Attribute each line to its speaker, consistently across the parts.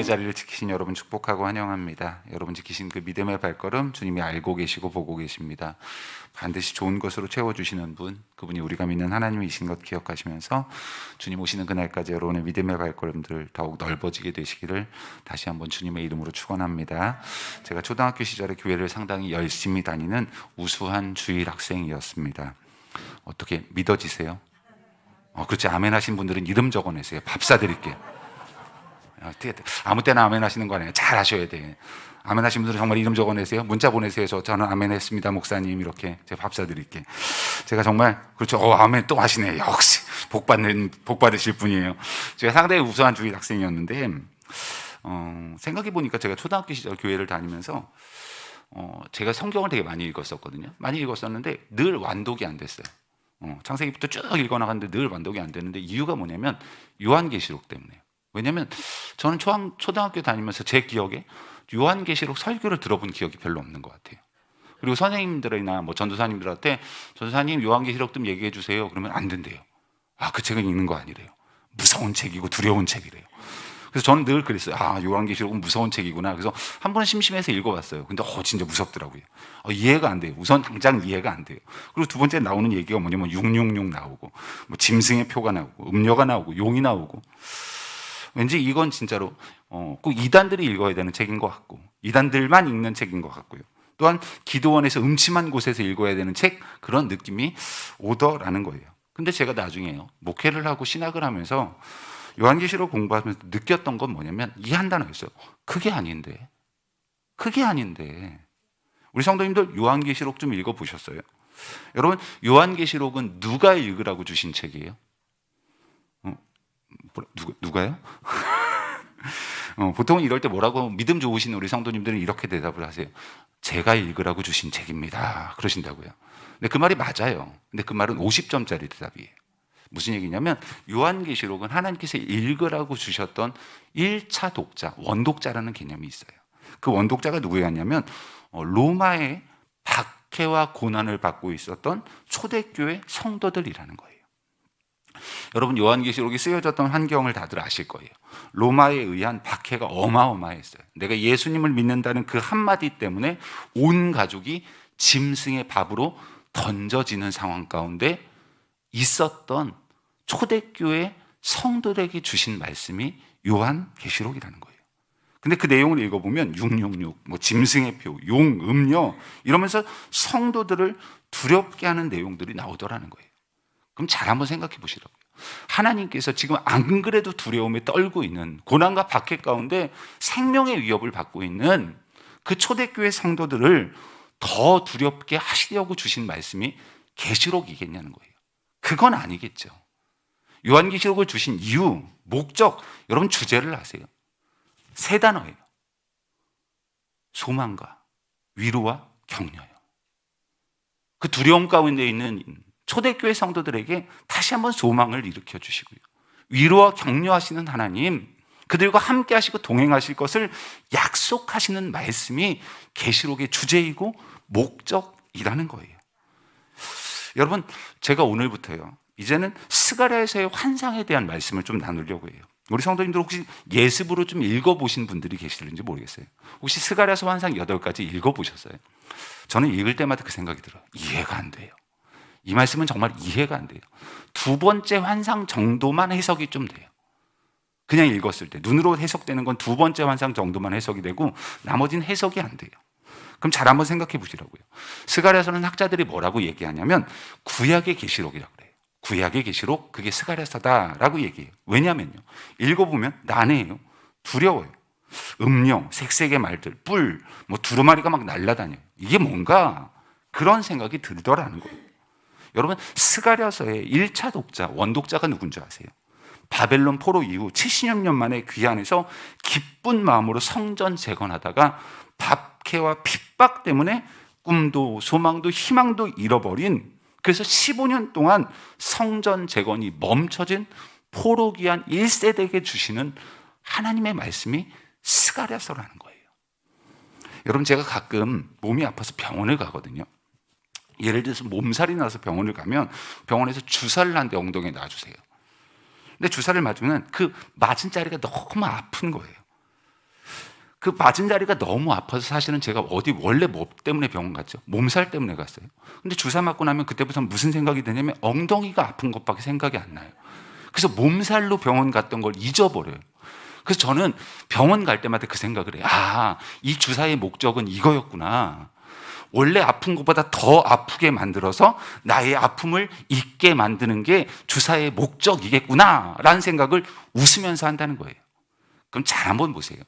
Speaker 1: 자리를 지키신 여러분 축복하고 환영합니다. 여러분 지키신 그 믿음의 발걸음 주님이 알고 계시고 보고 계십니다. 반드시 좋은 것으로 채워주시는 분, 그분이 우리가 믿는 하나님이신 것 기억하시면서 주님 오시는 그날까지 여러분의 믿음의 발걸음들 더욱 넓어지게 되시기를 다시 한번 주님의 이름으로 축원합니다. 제가 초등학교 시절에 교회를 상당히 열심히 다니는 우수한 주일 학생이었습니다. 어떻게 믿어지세요? 그렇지. 아멘 하신 분들은 이름 적어내세요. 밥 사드릴게요. 아무 때나 아멘 하시는 거 아니에요. 잘 하셔야 돼. 아멘 하신 분들은 정말 이름 적어내세요. 문자 보내세요. 저는 아멘 했습니다 목사님. 이렇게 제가 밥 사드릴게. 제가 정말 그렇죠. 아멘 또 하시네. 역시 복 받으실 분이에요. 제가 상당히 우수한 주일 학생이었는데 생각해 보니까 제가 초등학교 시절 교회를 다니면서 제가 성경을 되게 많이 읽었었거든요. 많이 읽었었는데 늘 완독이 안 됐어요. 창세기부터 쭉 읽어나갔는데 늘 완독이 안 되는데 이유가 뭐냐면 요한계시록 때문에요. 왜냐면 저는 초등학교 다니면서 제 기억에 요한계시록 설교를 들어본 기억이 별로 없는 것 같아요. 그리고 선생님들이나 뭐 전도사님들한테 전도사님 요한계시록 좀 얘기해 주세요. 그러면 안 된대요. 그 책은 읽는 거 아니래요. 무서운 책이고 두려운 책이래요. 그래서 저는 늘 그랬어요. 요한계시록은 무서운 책이구나. 그래서 한 번은 심심해서 읽어봤어요. 근데 진짜 무섭더라고요. 이해가 안 돼요. 우선 당장 이해가 안 돼요. 그리고 두 번째 나오는 얘기가 뭐냐면 666 나오고 뭐 짐승의 표가 나오고 음녀가 나오고 용이 나오고 왠지 이건 진짜로 꼭 이단들이 읽어야 되는 책인 것 같고 이단들만 읽는 책인 것 같고요. 또한 기도원에서 음침한 곳에서 읽어야 되는 책, 그런 느낌이 오더라는 거예요. 근데 제가 나중에요, 목회를 하고 신학을 하면서 요한계시록 공부하면서 느꼈던 건 뭐냐면 이 한 단어였어요. 그게 아닌데. 우리 성도님들 요한계시록 좀 읽어보셨어요? 여러분, 요한계시록은 누가 읽으라고 주신 책이에요? 누가요? 보통은 이럴 때 뭐라고 믿음 좋으신 우리 성도님들은 이렇게 대답을 하세요. 제가 읽으라고 주신 책입니다. 그러신다고요. 근데 그 말이 맞아요. 근데 그 말은 50점짜리 대답이에요. 무슨 얘기냐면 요한계시록은 하나님께서 읽으라고 주셨던 1차 독자, 원독자라는 개념이 있어요. 그 원독자가 누구였냐면 로마의 박해와 고난을 받고 있었던 초대교회 성도들이라는 거예요. 여러분, 요한계시록이 쓰여졌던 환경을 다들 아실 거예요. 로마에 의한 박해가 어마어마했어요. 내가 예수님을 믿는다는 그 한마디 때문에 온 가족이 짐승의 밥으로 던져지는 상황 가운데 있었던 초대교회 성도들에게 주신 말씀이 요한계시록이라는 거예요. 근데 그 내용을 읽어보면 666, 뭐 짐승의 표, 용, 음녀 이러면서 성도들을 두렵게 하는 내용들이 나오더라는 거예요. 그럼 잘 한번 생각해 보시라고요. 하나님께서 지금 안 그래도 두려움에 떨고 있는 고난과 박해 가운데 생명의 위협을 받고 있는 그 초대교회 성도들을 더 두렵게 하시려고 주신 말씀이 계시록이겠냐는 거예요. 그건 아니겠죠. 요한계시록을 주신 이유, 목적, 여러분 주제를 아세요? 세 단어예요. 소망과 위로와 격려예요. 그 두려움 가운데 있는 초대교회 성도들에게 다시 한번 소망을 일으켜 주시고요, 위로와 격려하시는 하나님, 그들과 함께 하시고 동행하실 것을 약속하시는 말씀이 계시록의 주제이고 목적이라는 거예요. 여러분, 제가 오늘부터요, 이제는 스가랴에서의 환상에 대한 말씀을 좀 나누려고 해요. 우리 성도님들 혹시 예습으로 좀 읽어보신 분들이 계실는지 모르겠어요. 혹시 스가랴서 환상 8가지 읽어보셨어요? 저는 읽을 때마다 그 생각이 들어요. 이해가 안 돼요. 이 말씀은 정말 이해가 안 돼요. 두 번째 환상 정도만 해석이 좀 돼요. 그냥 읽었을 때 눈으로 해석되는 건 두 번째 환상 정도만 해석이 되고 나머지는 해석이 안 돼요. 그럼 잘 한번 생각해 보시라고요. 스가랴서는 학자들이 뭐라고 얘기하냐면 구약의 계시록이라고 그래요. 구약의 계시록, 그게 스가랴서다라고 얘기해요. 왜냐면요, 읽어보면 난해해요. 두려워요. 음령, 색색의 말들, 뿔, 뭐 두루마리가 막 날아다녀요. 이게 뭔가 그런 생각이 들더라는 거예요. 여러분, 스가랴서의 1차 독자, 원독자가 누군지 아세요? 바벨론 포로 이후 70여 년 만에 귀환해서 기쁜 마음으로 성전 재건하다가 박해와 핍박 때문에 꿈도 소망도 희망도 잃어버린, 그래서 15년 동안 성전 재건이 멈춰진 포로 귀환 1세대에게 주시는 하나님의 말씀이 스가랴서라는 거예요. 여러분, 제가 가끔 몸이 아파서 병원을 가거든요. 예를 들어서 몸살이 나서 병원을 가면 병원에서 주사를 한 대 엉덩이에 놔주세요. 근데 주사를 맞으면 그 맞은 자리가 너무 아픈 거예요. 그 맞은 자리가 너무 아파서 사실은 제가 어디 원래 뭐 때문에 병원 갔죠? 몸살 때문에 갔어요. 근데 주사 맞고 나면 그때부터 무슨 생각이 드냐면 엉덩이가 아픈 것밖에 생각이 안 나요. 그래서 몸살로 병원 갔던 걸 잊어버려요. 그래서 저는 병원 갈 때마다 그 생각을 해요. 아, 이 주사의 목적은 이거였구나. 원래 아픈 것보다 더 아프게 만들어서 나의 아픔을 잊게 만드는 게 주사의 목적이겠구나 라는 생각을 웃으면서 한다는 거예요. 그럼 잘 한번 보세요.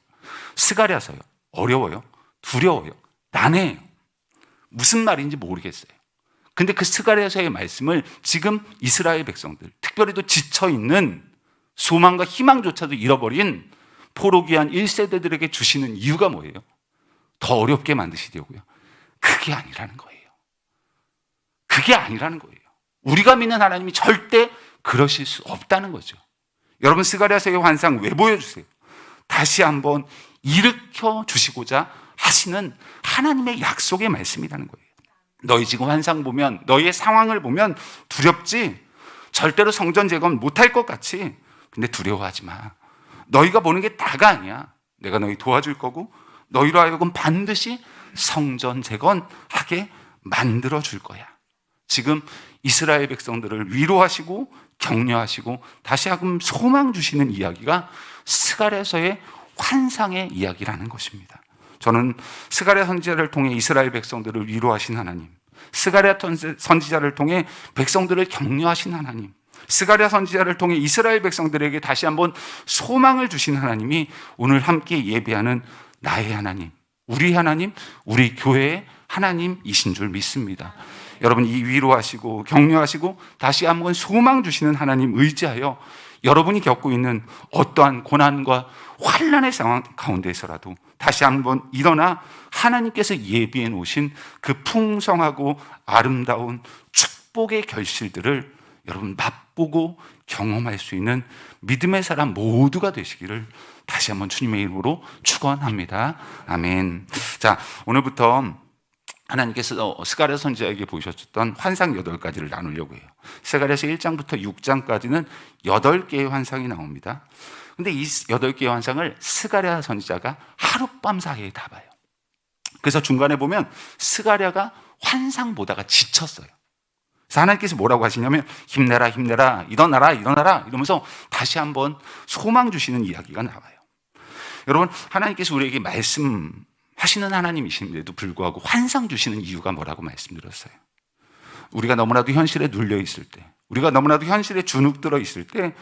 Speaker 1: 스가랴서요. 어려워요. 두려워요. 난해해요. 무슨 말인지 모르겠어요. 근데 그 스가랴서의 말씀을 지금 이스라엘 백성들, 특별히 또 지쳐있는 소망과 희망조차도 잃어버린 포로기한 1세대들에게 주시는 이유가 뭐예요? 더 어렵게 만드시려고요. 그게 아니라는 거예요. 그게 아니라는 거예요. 우리가 믿는 하나님이 절대 그러실 수 없다는 거죠. 여러분, 스가랴서의 환상 왜 보여주세요? 다시 한번 일으켜 주시고자 하시는 하나님의 약속의 말씀이라는 거예요. 너희 지금 환상 보면, 너희의 상황을 보면 두렵지? 절대로 성전 재건 못할 것 같지? 근데 두려워하지 마. 너희가 보는 게 다가 아니야. 내가 너희 도와줄 거고 너희로 하여금 반드시 성전 재건하게 만들어 줄 거야. 지금 이스라엘 백성들을 위로하시고 격려하시고 다시 한번 소망 주시는 이야기가 스가랴서의 환상의 이야기라는 것입니다. 저는 스가랴 선지자를 통해 이스라엘 백성들을 위로하신 하나님, 스가랴 선지자를 통해 백성들을 격려하신 하나님, 스가랴 선지자를 통해 이스라엘 백성들에게 다시 한번 소망을 주신 하나님이 오늘 함께 예배하는 나의 하나님, 우리 하나님, 우리 교회의 하나님이신 줄 믿습니다. 여러분, 이 위로하시고 격려하시고 다시 한번 소망 주시는 하나님 의지하여 여러분이 겪고 있는 어떠한 고난과 환난의 상황 가운데서라도 다시 한번 일어나 하나님께서 예비해 놓으신 그 풍성하고 아름다운 축복의 결실들을 여러분 맛보고 경험할 수 있는 믿음의 사람 모두가 되시기를 다시 한번 주님의 이름으로 축원합니다. 아멘. 자, 오늘부터 하나님께서 스가랴 선지자에게 보여주셨던 환상 8가지를 나누려고 해요. 스가랴서 1장부터 6장까지는 8개의 환상이 나옵니다. 근데 이 8개의 환상을 스가랴 선지자가 하룻밤 사이에 다 봐요. 그래서 중간에 보면 스가랴가 환상 보다가 지쳤어요. 그래서 하나님께서 뭐라고 하시냐면 힘내라 힘내라 일어나라 일어나라 이러면서 다시 한번 소망 주시는 이야기가 나와요. 여러분, 하나님께서 우리에게 말씀하시는 하나님이신데도 불구하고 환상 주시는 이유가 뭐라고 말씀드렸어요. 우리가 너무나도 현실에 눌려 있을 때, 우리가 너무나도 현실에 주눅들어 있을 때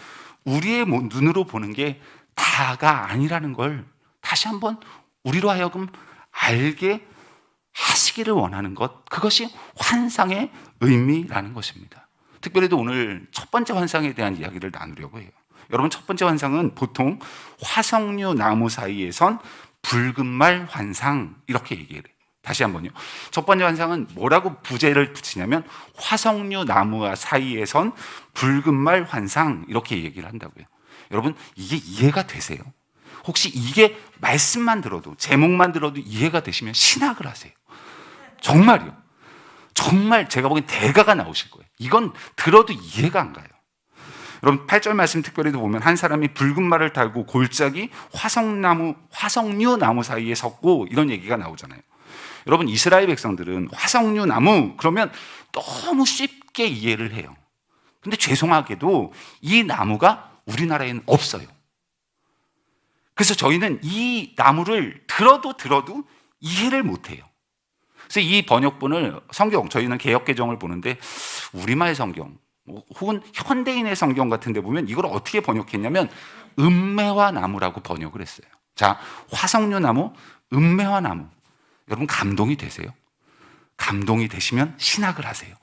Speaker 1: 우리의 눈으로 보는 게 다가 아니라는 걸 다시 한번 우리로 하여금 알게 하시기를 원하는 것, 그것이 환상의 의미라는 것입니다. 특별히도 오늘 첫 번째 환상에 대한 이야기를 나누려고 해요. 여러분, 첫 번째 환상은 보통 화석류 나무 사이에선 붉은 말 환상 이렇게 얘기해요. 다시 한번요. 첫 번째 환상은 뭐라고 부제를 붙이냐면 화석류 나무와 사이에선 붉은 말 환상 이렇게 얘기를 한다고요. 여러분, 이게 이해가 되세요? 혹시 이게 말씀만 들어도, 제목만 들어도 이해가 되시면 신학을 하세요. 정말요. 정말 제가 보기엔 대가가 나오실 거예요. 이건 들어도 이해가 안 가요. 여러분, 8절 말씀 특별히도 보면 한 사람이 붉은 말을 달고 골짜기 화석류 나무 사이에 섰고 이런 얘기가 나오잖아요. 여러분, 이스라엘 백성들은 화석류 나무 그러면 너무 쉽게 이해를 해요. 근데 죄송하게도 이 나무가 우리나라에는 없어요. 그래서 저희는 이 나무를 들어도 이해를 못해요. 그래서 이 번역본을 성경, 저희는 개역개정을 보는데 우리말 성경 혹은 현대인의 성경 같은 데 보면 이걸 어떻게 번역했냐면 은매화 나무라고 번역을 했어요. 자, 화석류 나무, 은매화 나무. 여러분, 감동이 되세요? 감동이 되시면 신학을 하세요.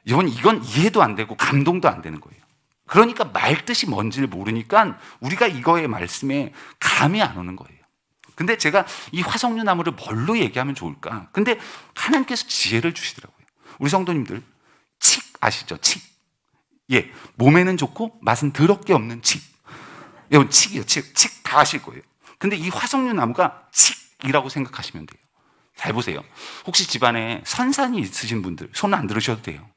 Speaker 1: 이건 이해도 안 되고 감동도 안 되는 거예요. 그러니까 말뜻이 뭔지를 모르니까 우리가 이거의 말씀에 감이 안 오는 거예요. 근데 제가 이 화석류 나무를 뭘로 얘기하면 좋을까? 근데 하나님께서 지혜를 주시더라고요. 우리 성도님들, 칡 아시죠? 칡. 예, 몸에는 좋고 맛은 더럽게 없는 칡. 여러분, 칡이요, 칡. 칡 다 아실 거예요. 근데 이 화석류 나무가 칡이라고 생각하시면 돼요. 잘 보세요. 혹시 집안에 선산이 있으신 분들, 손 안 들으셔도 돼요.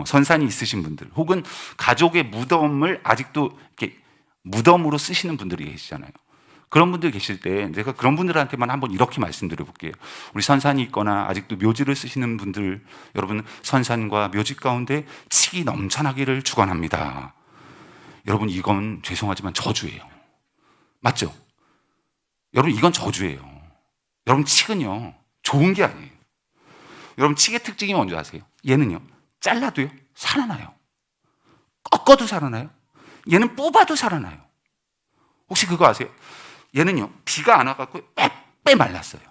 Speaker 1: 선산이 있으신 분들, 혹은 가족의 무덤을 아직도 이렇게 무덤으로 쓰시는 분들이 계시잖아요. 그런 분들 계실 때 제가 그런 분들한테만 한번 이렇게 말씀드려 볼게요. 우리 선산이 있거나 아직도 묘지를 쓰시는 분들, 여러분 선산과 묘지 가운데 칙이 넘쳐나기를 축원합니다. 여러분 이건 죄송하지만 저주예요. 맞죠? 여러분 이건 저주예요. 여러분 칙은요 좋은 게 아니에요. 여러분 칙의 특징이 뭔지 아세요? 얘는요 잘라도요 살아나요. 꺾어도 살아나요. 얘는 뽑아도 살아나요. 혹시 그거 아세요? 얘는요 비가 안 와갖고 빼빼 말랐어요.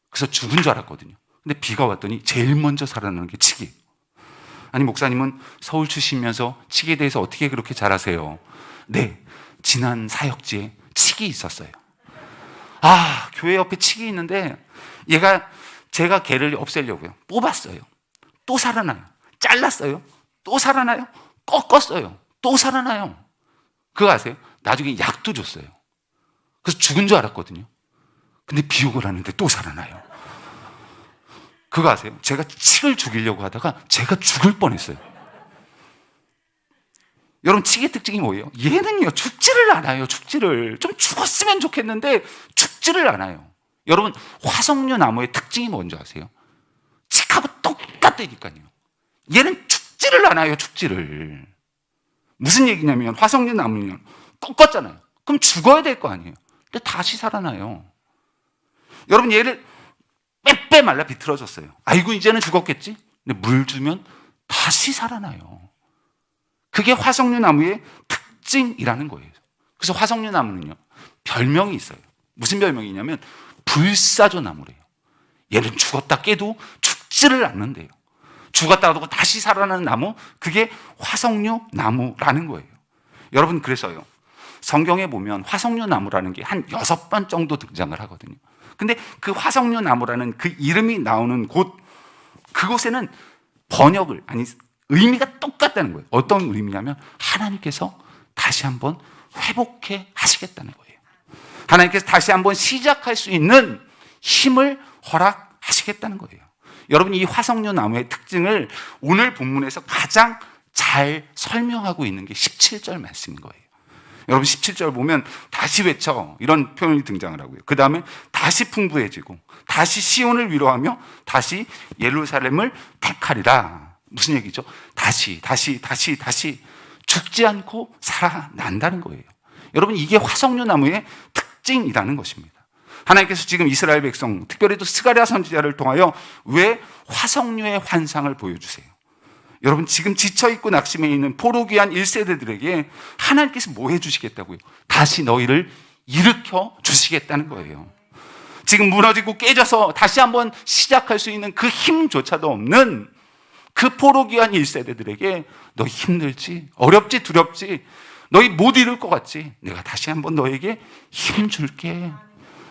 Speaker 1: 그래서 죽은 줄 알았거든요. 근데 비가 왔더니 제일 먼저 살아나는 게 칙이에요. 아니 목사님은 서울 출신이면서 칙에 대해서 어떻게 그렇게 잘 아세요? 네, 지난 사역지에 칙이 있었어요. 아, 교회 옆에 칙이 있는데 제가 걔를 없애려고요 뽑았어요. 또 살아나요. 잘랐어요. 또 살아나요. 꺾었어요. 또 살아나요. 그거 아세요? 나중에 약도 줬어요. 그래서 죽은 줄 알았거든요. 근데 비옥을 하는데 또 살아나요. 그거 아세요? 제가 칙을 죽이려고 하다가 제가 죽을 뻔했어요. 여러분 칙의 특징이 뭐예요? 얘는요 죽지를 않아요. 죽지를 좀 죽었으면 좋겠는데 죽지를 않아요. 여러분 화석류 나무의 특징이 뭔지 아세요? 칙하고 똑같다니까요. 얘는 죽지를 않아요. 죽지를. 무슨 얘기냐면 화석류 나무는 꺾었잖아요. 그럼 죽어야 될 거 아니에요. 근데 다시 살아나요. 여러분 얘를 빼빼 말라 비틀어졌어요. 아이고 이제는 죽었겠지. 근데 물 주면 다시 살아나요. 그게 화석류 나무의 특징이라는 거예요. 그래서 화석류 나무는요 별명이 있어요. 무슨 별명이냐면 불사조 나무래요. 얘는 죽었다 깨도 죽지를 않는데요. 죽었다 하고 다시 살아나는 나무, 그게 화석류 나무라는 거예요. 여러분 그래서요 성경에 보면 화석류 나무라는 게 한 6번 정도 등장을 하거든요. 근데 그 화석류 나무라는 그 이름이 나오는 그곳에는 번역을 의미가 똑같다는 거예요. 어떤 의미냐면 하나님께서 다시 한번 회복해 하시겠다는 거예요. 하나님께서 다시 한번 시작할 수 있는 힘을 허락하시겠다는 거예요. 여러분 이 화석류 나무의 특징을 오늘 본문에서 가장 잘 설명하고 있는 게 17절 말씀인 거예요. 여러분 17절 보면 다시 외쳐 이런 표현이 등장을 하고요. 그 다음에 다시 풍부해지고 다시 시온을 위로하며 다시 예루살렘을 택하리라. 무슨 얘기죠? 다시 죽지 않고 살아난다는 거예요. 여러분 이게 화석류 나무의 특징이라는 것입니다. 하나님께서 지금 이스라엘 백성, 특별히 또 스가랴 선지자를 통하여 왜 화석류의 환상을 보여주세요? 여러분 지금 지쳐있고 낙심해 있는 포로귀한 1세대들에게 하나님께서 뭐 해주시겠다고요? 다시 너희를 일으켜 주시겠다는 거예요. 지금 무너지고 깨져서 다시 한번 시작할 수 있는 그 힘조차도 없는 그 포로귀한 1세대들에게 너희 힘들지? 어렵지? 두렵지? 너희 못 이룰 것 같지? 내가 다시 한번 너에게 힘 줄게.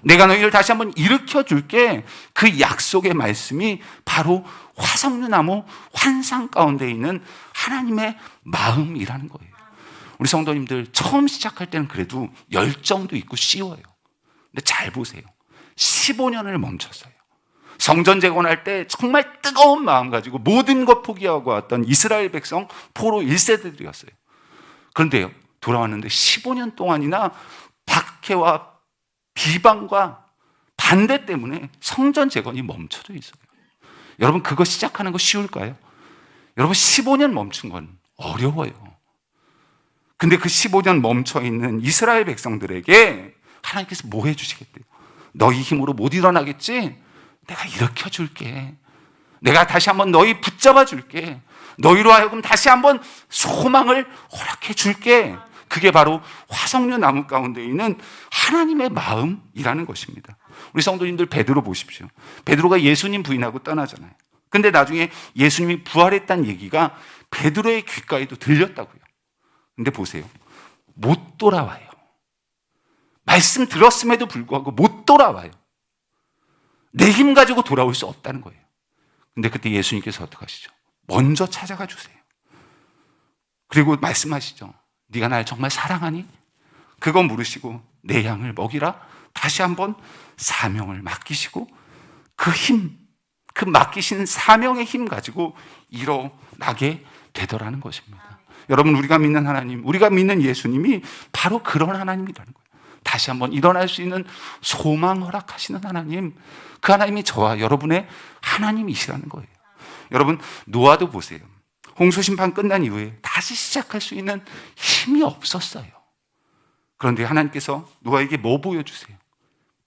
Speaker 1: 내가 너희를 다시 한번 일으켜 줄게. 그 약속의 말씀이 바로 화석류 나무 환상 가운데 있는 하나님의 마음이라는 거예요. 우리 성도님들 처음 시작할 때는 그래도 열정도 있고 쉬워요. 근데 잘 보세요. 15년을 멈췄어요. 성전 재건할 때 정말 뜨거운 마음 가지고 모든 것 포기하고 왔던 이스라엘 백성 포로 1세대들이었어요. 그런데요, 돌아왔는데 15년 동안이나 박해와 비방과 반대 때문에 성전 재건이 멈춰져 있어요. 여러분 그거 시작하는 거 쉬울까요? 여러분 15년 멈춘 건 어려워요. 근데 그 15년 멈춰 있는 이스라엘 백성들에게 하나님께서 뭐 해주시겠대요? 너희 힘으로 못 일어나겠지? 내가 일으켜 줄게. 내가 다시 한번 너희 붙잡아 줄게. 너희로 하여금 다시 한번 소망을 허락해 줄게. 그게 바로 화석류 나무 가운데 있는 하나님의 마음이라는 것입니다. 우리 성도님들 베드로 보십시오. 베드로가 예수님 부인하고 떠나잖아요. 근데 나중에 예수님이 부활했다는 얘기가 베드로의 귓가에도 들렸다고요. 근데 보세요. 못 돌아와요. 말씀 들었음에도 불구하고 못 돌아와요. 내 힘 가지고 돌아올 수 없다는 거예요. 근데 그때 예수님께서 어떻게 하시죠? 먼저 찾아가 주세요. 그리고 말씀하시죠. 네가 날 정말 사랑하니? 그거 물으시고 내 양을 먹이라. 다시 한번 사명을 맡기시고 그 힘, 그 맡기신 사명의 힘 가지고 일어나게 되더라는 것입니다. 여러분 우리가 믿는 하나님, 우리가 믿는 예수님이 바로 그런 하나님이라는 거예요. 다시 한번 일어날 수 있는 소망 허락하시는 하나님, 그 하나님이 저와 여러분의 하나님이시라는 거예요. 여러분, 노아도 보세요. 홍수 심판 끝난 이후에 다시 시작할 수 있는 힘이 없었어요. 그런데 하나님께서 노아에게 뭐 보여주세요?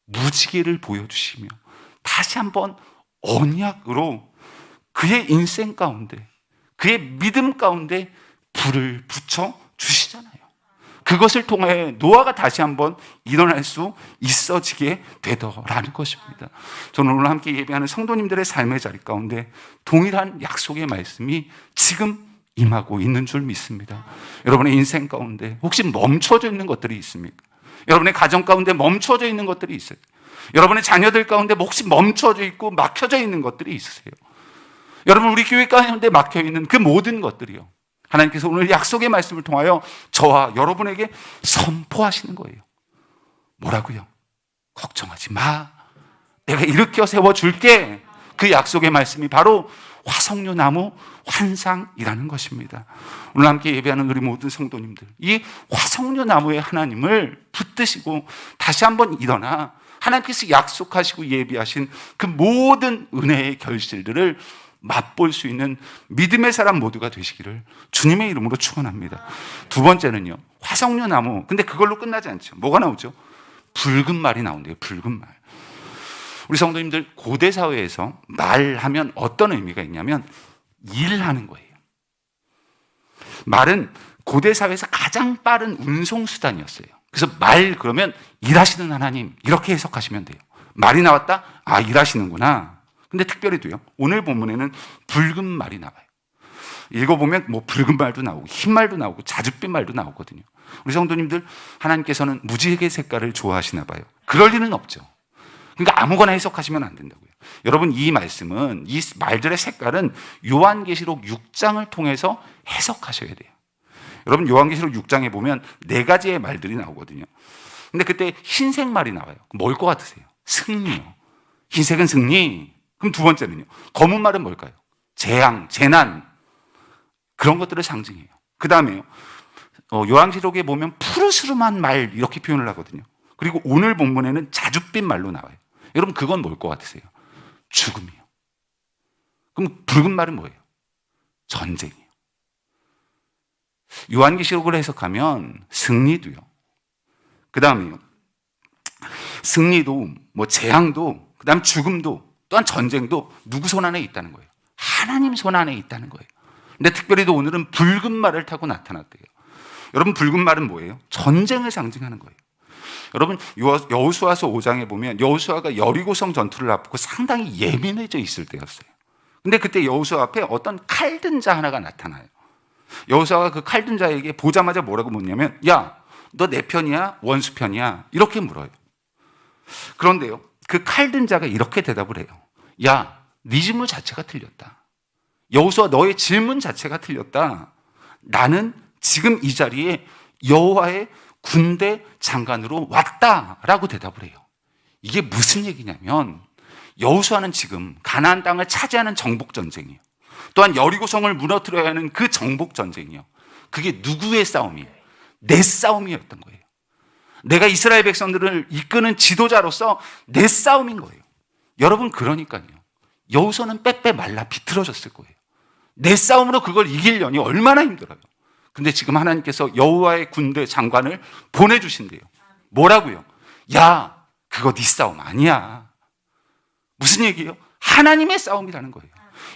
Speaker 1: 무지개를 보여주시며 다시 한번 언약으로 그의 인생 가운데, 그의 믿음 가운데 불을 붙여 주시잖아요. 그것을 통해 노아가 다시 한번 일어날 수 있어지게 되더라는 것입니다. 저는 오늘 함께 예배하는 성도님들의 삶의 자리 가운데 동일한 약속의 말씀이 지금 임하고 있는 줄 믿습니다. 여러분의 인생 가운데 혹시 멈춰져 있는 것들이 있습니까? 여러분의 가정 가운데 멈춰져 있는 것들이 있어요. 여러분의 자녀들 가운데 혹시 멈춰져 있고 막혀져 있는 것들이 있으세요? 여러분, 우리 교회 가운데 막혀 있는 그 모든 것들이요, 하나님께서 오늘 약속의 말씀을 통하여 저와 여러분에게 선포하시는 거예요. 뭐라고요? 걱정하지 마. 내가 일으켜 세워줄게. 그 약속의 말씀이 바로 화석류 나무 환상이라는 것입니다. 오늘 함께 예배하는 우리 모든 성도님들, 이 화석류 나무의 하나님을 붙드시고 다시 한번 일어나 하나님께서 약속하시고 예비하신 그 모든 은혜의 결실들을 맛볼 수 있는 믿음의 사람 모두가 되시기를 주님의 이름으로 축원합니다. 두 번째는요, 화석류 나무. 근데 그걸로 끝나지 않죠. 뭐가 나오죠? 붉은 말이 나온대요. 붉은 말. 우리 성도님들, 고대 사회에서 말하면 어떤 의미가 있냐면 일하는 거예요. 말은 고대 사회에서 가장 빠른 운송수단이었어요. 그래서 말 그러면 일하시는 하나님, 이렇게 해석하시면 돼요. 말이 나왔다? 아, 일하시는구나. 근데 특별히도요, 오늘 본문에는 붉은 말이 나와요. 읽어보면 뭐 붉은 말도 나오고 흰 말도 나오고 자줏빛 말도 나오거든요. 우리 성도님들, 하나님께서는 무지개 색깔을 좋아하시나 봐요. 그럴 리는 없죠. 그러니까 아무거나 해석하시면 안 된다고요. 여러분, 이 말씀은, 이 말들의 색깔은 요한계시록 6장을 통해서 해석하셔야 돼요. 여러분, 요한계시록 6장에 보면 4가지의 말들이 나오거든요. 근데 그때 흰색 말이 나와요. 뭘 것 같으세요? 승리요. 흰색은 승리. 그럼 두 번째는요, 검은 말은 뭘까요? 재앙, 재난, 그런 것들을 상징해요. 그 다음에요, 요한계시록에 보면 푸르스름한 말, 이렇게 표현을 하거든요. 그리고 오늘 본문에는 자줏빛 말로 나와요. 여러분, 그건 뭘 것 같으세요? 죽음이요. 그럼 붉은 말은 뭐예요? 전쟁이요. 요한계시록을 해석하면 승리도요, 그 다음에요, 승리도, 뭐 재앙도, 그 다음 죽음도, 또한 전쟁도 누구 손 안에 있다는 거예요? 하나님 손 안에 있다는 거예요. 근데 특별히도 오늘은 붉은 말을 타고 나타났대요. 여러분, 붉은 말은 뭐예요? 전쟁을 상징하는 거예요. 여러분, 여호수아서 5장에 보면 여호수아가 여리고성 전투를 앞두고 상당히 예민해져 있을 때였어요. 근데 그때 여호수아 앞에 어떤 칼든 자 하나가 나타나요. 여호수아가 그 칼든 자에게 보자마자 뭐라고 묻냐면, 야, 너 내 편이야? 원수 편이야? 이렇게 물어요. 그런데요, 그 칼든 자가 이렇게 대답을 해요. 야, 네 질문 자체가 틀렸다. 여호수아, 너의 질문 자체가 틀렸다. 나는 지금 이 자리에 여호와의 군대 장관으로 왔다라고 대답을 해요. 이게 무슨 얘기냐면, 여호수아는 지금 가나안 땅을 차지하는 정복 전쟁이에요. 또한 여리고성을 무너뜨려야 하는 그 정복 전쟁이요, 그게 누구의 싸움이에요? 내 싸움이었던 거예요. 내가 이스라엘 백성들을 이끄는 지도자로서 내 싸움인 거예요. 여러분, 그러니까요, 여호수아는 빼빼 말라 비틀어졌을 거예요. 내 싸움으로 그걸 이기려니 얼마나 힘들어요. 근데 지금 하나님께서 여호와의 군대 장관을 보내주신대요. 뭐라고요? 야, 그거 네 싸움 아니야. 무슨 얘기예요? 하나님의 싸움이라는 거예요.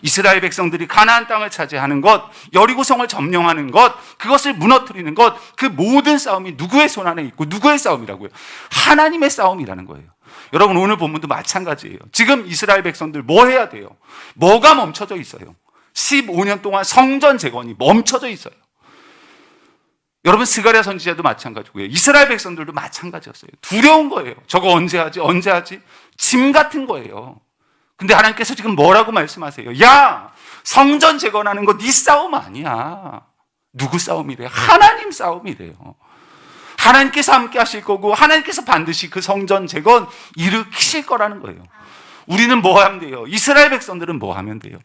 Speaker 1: 이스라엘 백성들이 가나안 땅을 차지하는 것, 여리고성을 점령하는 것, 그것을 무너뜨리는 것, 그 모든 싸움이 누구의 손 안에 있고 누구의 싸움이라고요? 하나님의 싸움이라는 거예요. 여러분, 오늘 본문도 마찬가지예요. 지금 이스라엘 백성들 뭐 해야 돼요? 뭐가 멈춰져 있어요? 15년 동안 성전 재건이 멈춰져 있어요. 여러분, 스가랴 선지자도 마찬가지고요, 이스라엘 백성들도 마찬가지였어요. 두려운 거예요. 저거 언제 하지? 언제 하지? 짐 같은 거예요. 근데 하나님께서 지금 뭐라고 말씀하세요? 야, 성전 재건하는 거 네 싸움 아니야. 누구 싸움이래요? 하나님 싸움이래요. 하나님께서 함께 하실 거고 하나님께서 반드시 그 성전 재건 일으키실 거라는 거예요. 우리는 뭐 하면 돼요? 이스라엘 백성들은 뭐 하면 돼요?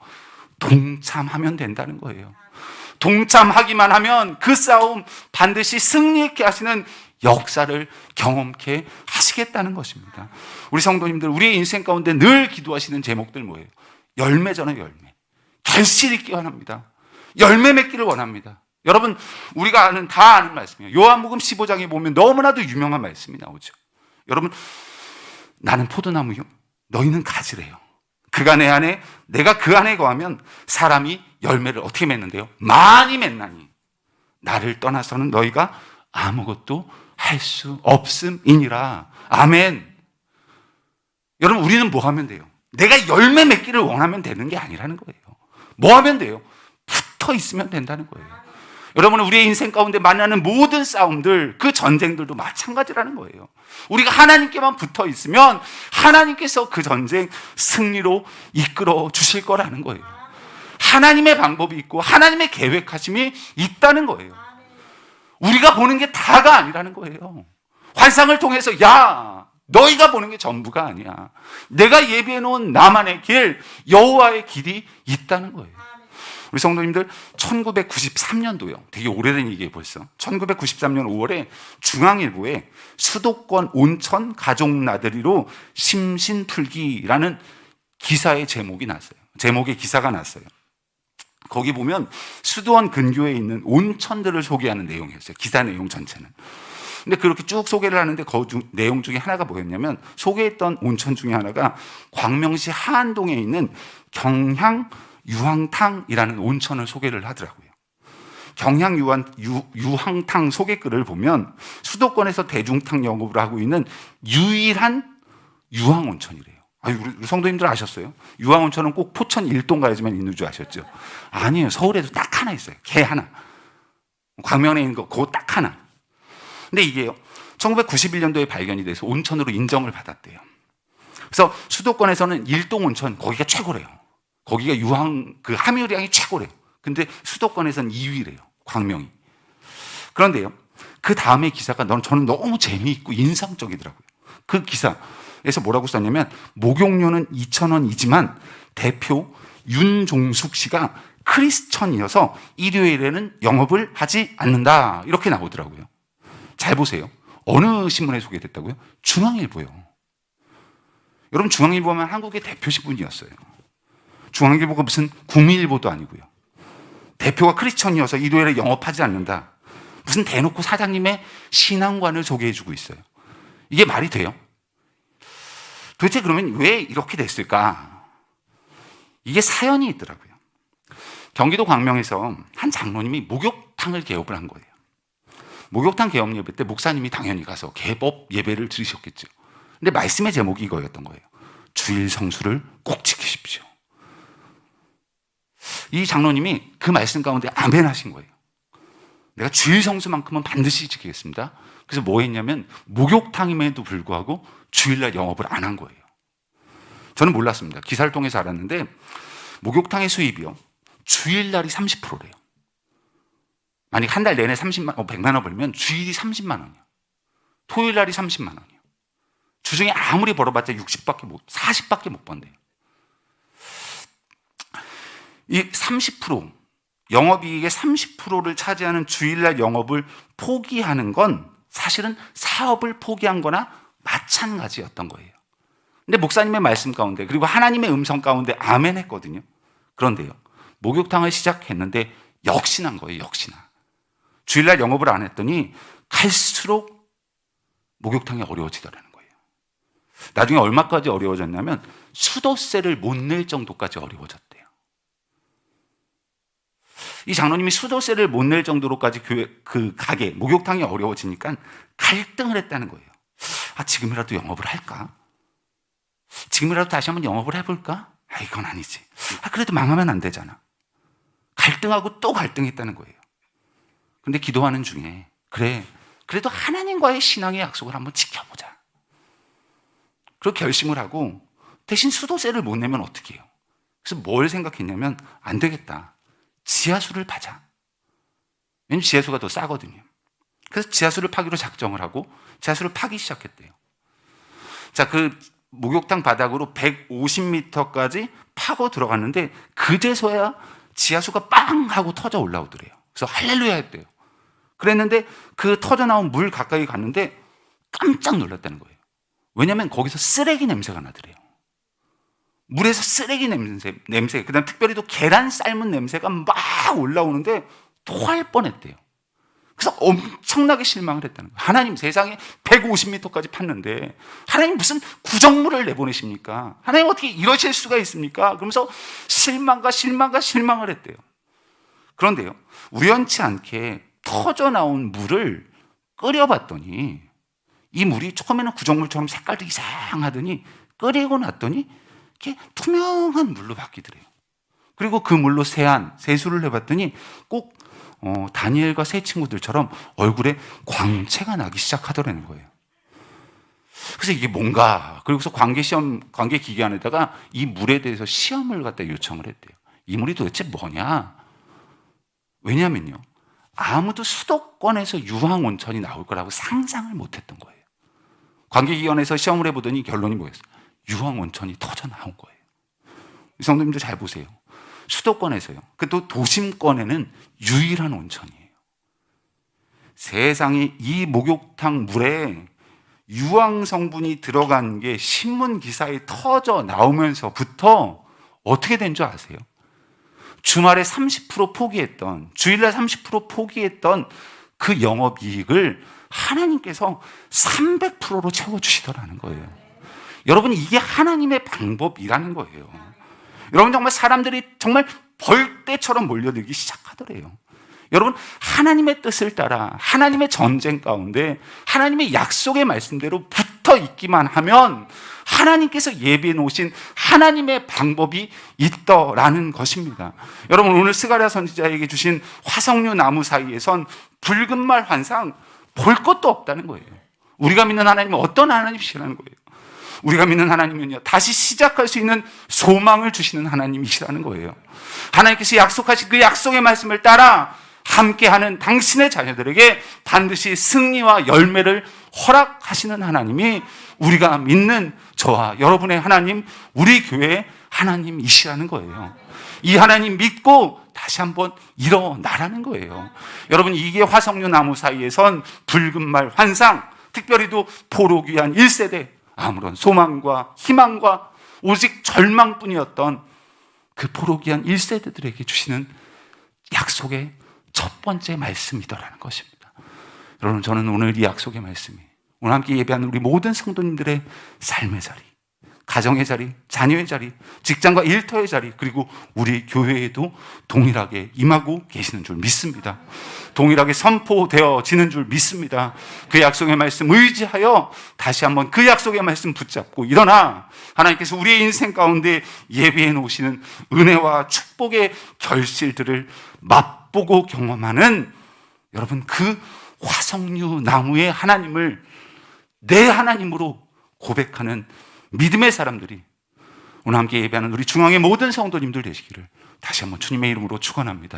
Speaker 1: 동참하면 된다는 거예요. 동참하기만 하면 그 싸움 반드시 승리있게 하시는 역사를 경험케 하시겠다는 것입니다. 우리 성도님들, 우리의 인생 가운데 늘 기도하시는 제목들 뭐예요? 열매잖아요, 열매. 결실 있기 원합니다. 열매 맺기를 원합니다. 여러분, 우리가 다 아는 말씀이에요. 요한복음 15장에 보면 너무나도 유명한 말씀이 나오죠. 여러분, 나는 포도나무요, 너희는 가지래요. 그가 내 안에, 내가 그 안에 거하면 사람이 열매를 어떻게 맺는데요? 많이 맺나니 나를 떠나서는 너희가 아무것도 할 수 없음이니라. 아멘. 여러분, 우리는 뭐 하면 돼요? 내가 열매 맺기를 원하면 되는 게 아니라는 거예요. 뭐 하면 돼요? 붙어 있으면 된다는 거예요. 여러분, 우리의 인생 가운데 만나는 모든 싸움들, 그 전쟁들도 마찬가지라는 거예요. 우리가 하나님께만 붙어 있으면 하나님께서 그 전쟁 승리로 이끌어 주실 거라는 거예요. 하나님의 방법이 있고 하나님의 계획하심이 있다는 거예요. 우리가 보는 게 다가 아니라는 거예요. 환상을 통해서 야, 너희가 보는 게 전부가 아니야. 내가 예비해 놓은 나만의 길, 여호와의 길이 있다는 거예요. 우리 성도님들, 1993년도요. 되게 오래된 얘기예요, 벌써. 1993년 5월에 중앙일보에 수도권 온천 가족 나들이로 심신풀기라는 기사의 제목이 났어요. 제목의 기사가 났어요. 거기 보면 수도원 근교에 있는 온천들을 소개하는 내용이었어요. 기사 내용 전체는. 근데 그렇게 쭉 소개를 하는데 그 내용 중에 하나가 뭐였냐면, 소개했던 온천 중에 하나가 광명시 하안동에 있는 경향 유황탕이라는 온천을 소개를 하더라고요. 경향 유황탕 소개글을 보면 수도권에서 대중탕 영업을 하고 있는 유일한 유황온천이래요. 우리 성도님들 아셨어요? 유황온천은 꼭 포천 1동 가야지만 있는 줄 아셨죠? 아니에요. 서울에도 딱 하나 있어요. 걔 하나. 광명에 있는 거 그거 딱 하나. 근데 이게요, 1991년도에 발견이 돼서 온천으로 인정을 받았대요. 그래서 수도권에서는 1동 온천 거기가 최고래요. 거기가 그 함유량이 최고래요. 근데 수도권에서는 2위래요. 광명이. 그런데요, 그 다음에 기사가 저는 너무 재미있고 인상적이더라고요. 그 기사에서 뭐라고 썼냐면, 목욕료는 2,000원이지만 대표 윤종숙 씨가 크리스천이어서 일요일에는 영업을 하지 않는다. 이렇게 나오더라고요. 잘 보세요. 어느 신문에 소개됐다고요? 중앙일보요. 여러분, 중앙일보면 한국의 대표 신문이었어요. 중앙일보가 무슨 구미일보도 아니고요. 대표가 크리스천이어서 일요일에 영업하지 않는다. 무슨 대놓고 사장님의 신앙관을 소개해주고 있어요. 이게 말이 돼요? 도대체 그러면 왜 이렇게 됐을까? 이게 사연이 있더라고요. 경기도 광명에서 한 장로님이 목욕탕을 개업을 한 거예요. 목욕탕 개업 예배 때 목사님이 당연히 가서 개법 예배를 드리셨겠죠. 근데 말씀의 제목이 이거였던 거예요. 주일 성수를 꼭 지키십시오. 이 장로님이 그 말씀 가운데 아멘 하신 거예요. 내가 주일 성수만큼은 반드시 지키겠습니다. 그래서 뭐 했냐면, 목욕탕임에도 불구하고 주일날 영업을 안 한 거예요. 저는 몰랐습니다. 기사를 통해서 알았는데, 목욕탕의 수입이요, 주일날이 30%래요. 만약 한 달 내내 100만 원 벌면 주일이 30만 원이요. 토요일날이 30만 원이요. 주중에 아무리 벌어봤자 40밖에 못 번대요. 이 30%, 영업이익의 30%를 차지하는 주일날 영업을 포기하는 건 사실은 사업을 포기한 거나 마찬가지였던 거예요. 근데 목사님의 말씀 가운데, 그리고 하나님의 음성 가운데 아멘 했거든요. 그런데요, 목욕탕을 시작했는데 역시난 거예요. 역시나. 주일날 영업을 안 했더니 갈수록 목욕탕이 어려워지더라는 거예요. 나중에 얼마까지 어려워졌냐면 수도세를 못 낼 정도까지 어려워졌대요. 이 장로님이 수도세를 못 낼 정도로까지 그 가게, 목욕탕이 어려워지니까 갈등을 했다는 거예요. 지금이라도 영업을 할까? 지금이라도 다시 한번 영업을 해볼까? 이건 아니지. 그래도 망하면 안 되잖아. 갈등하고 또 갈등했다는 거예요. 근데 기도하는 중에, 그래도 하나님과의 신앙의 약속을 한번 지켜보자. 그렇게 결심을 하고, 대신 수도세를 못 내면 어떻게 해요? 그래서 뭘 생각했냐면, 안 되겠다. 지하수를 파자. 왜냐면 지하수가 더 싸거든요. 그래서 지하수를 파기로 작정을 하고 지하수를 파기 시작했대요. 자, 그 목욕탕 바닥으로 150m까지 파고 들어갔는데 그제서야 지하수가 빵 하고 터져 올라오더래요. 그래서 할렐루야 했대요. 그랬는데 그 터져나온 물 가까이 갔는데 깜짝 놀랐다는 거예요. 왜냐하면 거기서 쓰레기 냄새가 나더래요. 물에서 쓰레기 냄새, 그다음 특별히 또 계란 삶은 냄새가 막 올라오는데 토할 뻔했대요. 그래서 엄청나게 실망을 했다는 거예요. 하나님, 세상에 150m까지 팠는데 하나님 무슨 구정물을 내보내십니까? 하나님 어떻게 이러실 수가 있습니까? 그러면서 실망을 했대요. 그런데요, 우연치 않게 터져 나온 물을 끓여봤더니 이 물이 처음에는 구정물처럼 색깔도 이상하더니 끓이고 났더니 이렇게 투명한 물로 바뀌더래요. 그리고 그 물로 세수를 해봤더니 꼭 다니엘과 세 친구들처럼 얼굴에 광채가 나기 시작하더라는 거예요. 그래서 이게 뭔가, 그리고서 관계 기관에다가 이 물에 대해서 시험을 갖다 요청을 했대요. 이 물이 도대체 뭐냐? 왜냐면요, 아무도 수도권에서 유황 온천이 나올 거라고 상상을 못 했던 거예요. 관계기관에서 시험을 해보더니 결론이 뭐였어요? 유황 온천이 터져 나온 거예요. 이 성도님들 잘 보세요. 수도권에서요, 또 도심권에는 유일한 온천이에요. 세상에 이 목욕탕 물에 유황 성분이 들어간 게 신문 기사에 터져 나오면서부터 어떻게 된 줄 아세요? 주말에 30% 포기했던, 주일날 30% 포기했던 그 영업이익을 하나님께서 300%로 채워주시더라는 거예요. 여러분, 이게 하나님의 방법이라는 거예요. 여러분, 정말 사람들이 정말 벌떼처럼 몰려들기 시작하더래요. 여러분, 하나님의 뜻을 따라 하나님의 전쟁 가운데 하나님의 약속의 말씀대로 붙어 있기만 하면 하나님께서 예비해 놓으신 하나님의 방법이 있더라는 것입니다. 여러분, 오늘 스가랴 선지자에게 주신 화석류 나무 사이에선 붉은 말 환상 볼 것도 없다는 거예요. 우리가 믿는 하나님은 어떤 하나님이시라는 거예요. 우리가 믿는 하나님은요, 다시 시작할 수 있는 소망을 주시는 하나님이시라는 거예요. 하나님께서 약속하신 그 약속의 말씀을 따라 함께하는 당신의 자녀들에게 반드시 승리와 열매를 허락하시는 하나님이 우리가 믿는 저와 여러분의 하나님, 우리 교회의 하나님이시라는 거예요. 이 하나님 믿고 다시 한번 일어나라는 거예요. 여러분, 이게 화석류 나무 사이에선 붉은 말 환상, 특별히도 포로귀한 1세대, 아무런 소망과 희망과 오직 절망뿐이었던 그 포로귀한 1세대들에게 주시는 약속의 첫 번째 말씀이더라는 것입니다. 여러분, 저는 오늘 이 약속의 말씀이 오늘 함께 예배하는 우리 모든 성도님들의 삶의 자리, 가정의 자리, 자녀의 자리, 직장과 일터의 자리, 그리고 우리 교회에도 동일하게 임하고 계시는 줄 믿습니다. 동일하게 선포되어지는 줄 믿습니다. 그 약속의 말씀 의지하여 다시 한번 그 약속의 말씀 붙잡고 일어나 하나님께서 우리의 인생 가운데 예비해 놓으시는 은혜와 축복의 결실들을 맛보고 경험하는 여러분, 그 화석류 나무의 하나님을 내 하나님으로 고백하는 믿음의 사람들이 오늘 함께 예배하는 우리 중앙의 모든 성도님들 되시기를 다시 한번 주님의 이름으로 축원합니다.